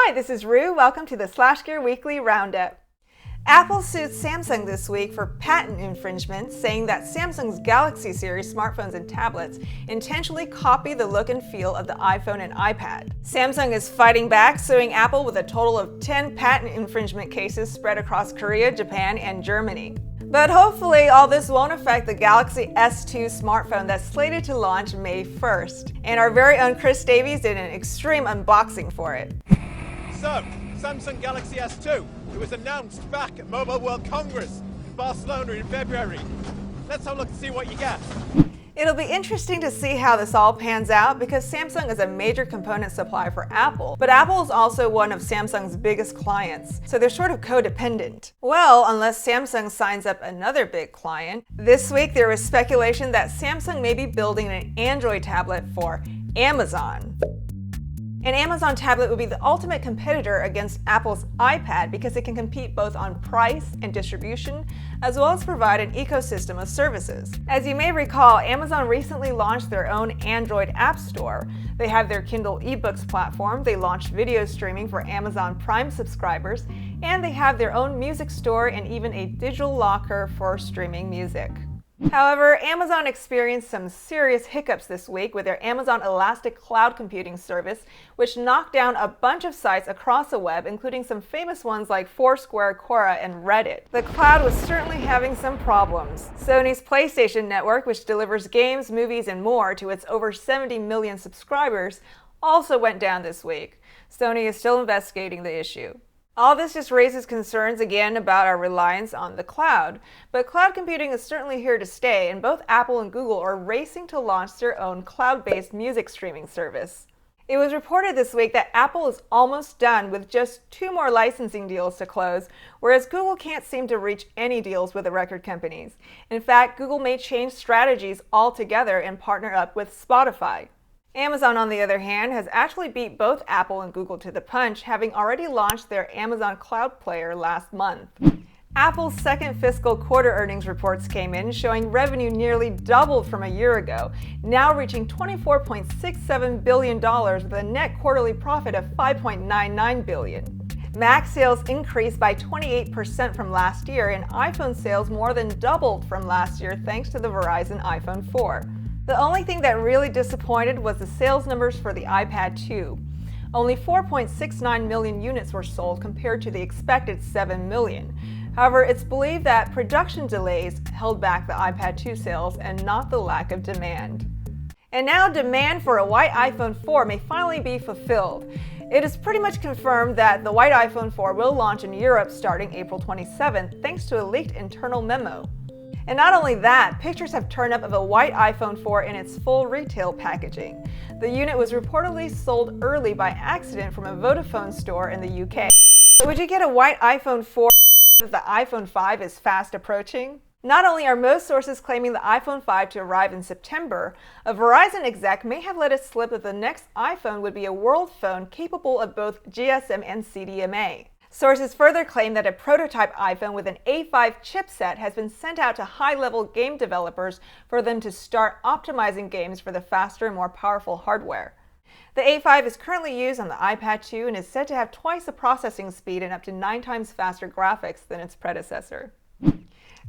Hi, this is Rue. Welcome to the SlashGear Weekly Roundup. Apple sued Samsung this week for patent infringement, saying that Samsung's Galaxy series smartphones and tablets intentionally copy the look and feel of the iPhone and iPad. Samsung is fighting back, suing Apple with a total of 10 patent infringement cases spread across Korea, Japan, and Germany. But hopefully all this won't affect the Galaxy S2 smartphone that's slated to launch May 1st. And our very own Chris Davies did an extreme unboxing for it. So, Samsung Galaxy S2, it was announced back at Mobile World Congress in Barcelona in February. Let's have a look and see what you get. It'll be interesting to see how this all pans out because Samsung is a major component supplier for Apple, but Apple is also one of Samsung's biggest clients, so they're sort of codependent. Well, unless Samsung signs up another big client. This week there was speculation that Samsung may be building an Android tablet for Amazon. An Amazon tablet would be the ultimate competitor against Apple's iPad because it can compete both on price and distribution, as well as provide an ecosystem of services. As you may recall, Amazon recently launched their own Android app store. They have their Kindle eBooks platform, they launched video streaming for Amazon Prime subscribers, and they have their own music store and even a digital locker for streaming music. However, Amazon experienced some serious hiccups this week with their Amazon Elastic Cloud Computing service, which knocked down a bunch of sites across the web, including some famous ones like Foursquare, Quora, and Reddit. The cloud was certainly having some problems. Sony's PlayStation Network, which delivers games, movies, and more to its over 70 million subscribers, also went down this week. Sony is still investigating the issue. All this just raises concerns again about our reliance on the cloud. But cloud computing is certainly here to stay, and both Apple and Google are racing to launch their own cloud-based music streaming service. It was reported this week that Apple is almost done with just 2 more licensing deals to close, whereas Google can't seem to reach any deals with the record companies. In fact, Google may change strategies altogether and partner up with Spotify. Amazon, on the other hand, has actually beat both Apple and Google to the punch, having already launched their Amazon Cloud Player last month. Apple's second fiscal quarter earnings reports came in, showing revenue nearly doubled from a year ago, now reaching $24.67 billion with a net quarterly profit of $5.99 billion. Mac sales increased by 28% from last year, and iPhone sales more than doubled from last year thanks to the Verizon iPhone 4. The only thing that really disappointed was the sales numbers for the iPad 2. Only 4.69 million units were sold compared to the expected 7 million. However, it's believed that production delays held back the iPad 2 sales and not the lack of demand. And now demand for a white iPhone 4 may finally be fulfilled. It is pretty much confirmed that the white iPhone 4 will launch in Europe starting April 27th thanks to a leaked internal memo. And not only that, pictures have turned up of a white iPhone 4 in its full retail packaging. The unit was reportedly sold early by accident from a Vodafone store in the UK. Would you get a white iPhone 4 if the iPhone 5 is fast approaching? Not only are most sources claiming the iPhone 5 to arrive in September, a Verizon exec may have let it slip that the next iPhone would be a world phone capable of both GSM and CDMA. Sources further claim that a prototype iPhone with an A5 chipset has been sent out to high-level game developers for them to start optimizing games for the faster and more powerful hardware. The A5 is currently used on the iPad 2 and is said to have twice the processing speed and up to 9 times faster graphics than its predecessor.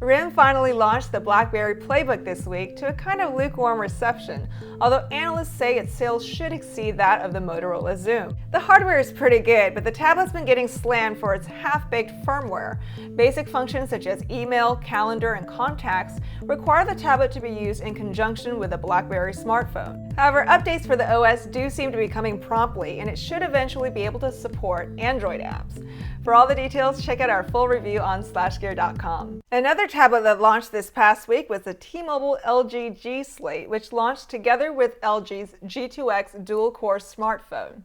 RIM finally launched the BlackBerry PlayBook this week to a kind of lukewarm reception, although analysts say its sales should exceed that of the Motorola Xoom. The hardware is pretty good, but the tablet's been getting slammed for its half-baked firmware. Basic functions such as email, calendar, and contacts require the tablet to be used in conjunction with a BlackBerry smartphone. However, updates for the OS do seem to be coming promptly, and it should eventually be able to support Android apps. For all the details, check out our full review on SlashGear.com. Another tablet that launched this past week was the T-Mobile LG G-Slate, which launched together with LG's G2X dual-core smartphone.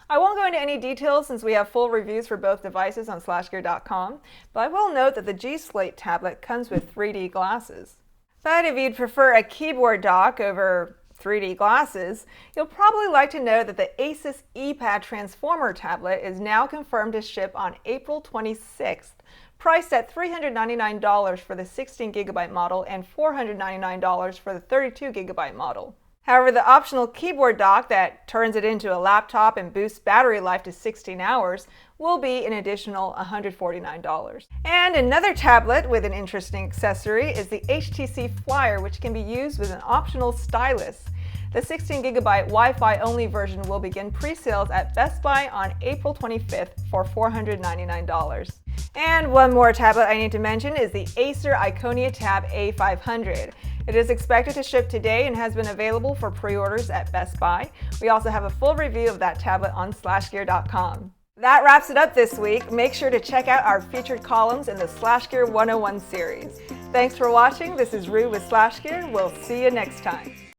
I won't go into any details since we have full reviews for both devices on SlashGear.com, but I will note that the G-Slate tablet comes with 3D glasses. But if you'd prefer a keyboard dock over 3D glasses, you'll probably like to know that the ASUS Eee Pad Transformer tablet is now confirmed to ship on April 26th, priced at $399 for the 16GB model and $499 for the 32GB model. However, the optional keyboard dock that turns it into a laptop and boosts battery life to 16 hours will be an additional $149. And another tablet with an interesting accessory is the HTC Flyer, which can be used with an optional stylus. The 16GB Wi-Fi only version will begin pre-sales at Best Buy on April 25th for $499. And one more tablet I need to mention is the Acer Iconia Tab A500. It is expected to ship today and has been available for pre-orders at Best Buy. We also have a full review of that tablet on SlashGear.com. That wraps it up this week. Make sure to check out our featured columns in the SlashGear 101 series. Thanks for watching. This is Rue with SlashGear. We'll see you next time.